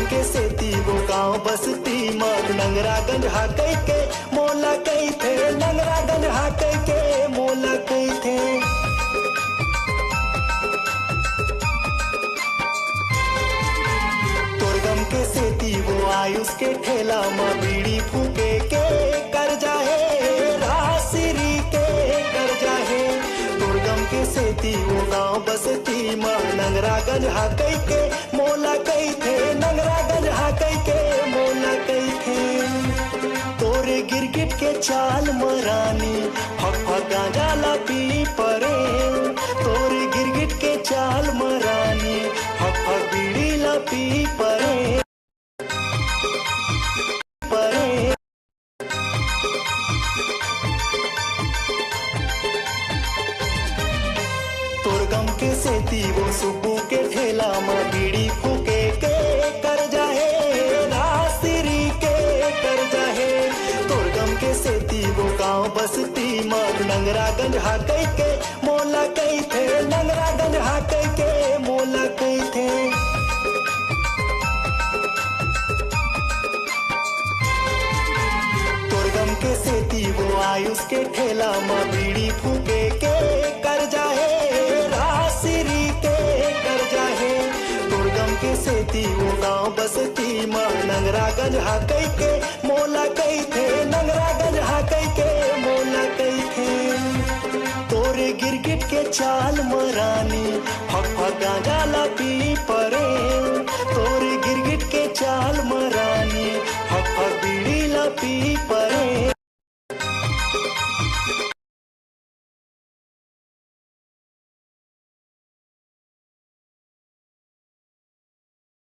के सेती वो गाँव बसती मर नंगरागंज हाकै के मोला कई थे, नंगरागंज हाकै के मोला कई थे। तोरगम के सेती वो आयुष के ठेला में बीड़ी फूके के कर जाहे, रासिरी के कर जाहे। तोरगम के सेती वो गाँव बसती मर नंगरागंज हाकै के मोला कई थे, नंगरागंज हाकै के मोला कई थे। तोरे गिरगिट के चाल मरानी फक फक गांजा ला पी परे, तोरे गिरगिट के चाल मरानी फक फक बीड़ी ला पी परे परे। तोरगम के सेती वो सुब्बू के ठेला में बीड़ी फूके के कर जाहे, रासिरी के कर जाहे। तोरगम के सेती वो गाँव बसती मर नंगरागंज हाकै के मोला कई थे, नंगरागंज हाकै के मोला कई थे। तोरगम के सेती वो आयुष के ठेला में बीड़ी फूके के कर जाहे, रासिरी के कर जाहे। तोरगम के सेती वो गाँव बसती मर नंगरागंज हाकै के मोला कई थे, नंगरागंज हाकै के मोला कई थे। तोरे गिरगिट के चाल मरानी फक फक गांजा ला पी परे, तोरे गिरगिट के चाल मरानी फक फक बीड़ी ला पी परे।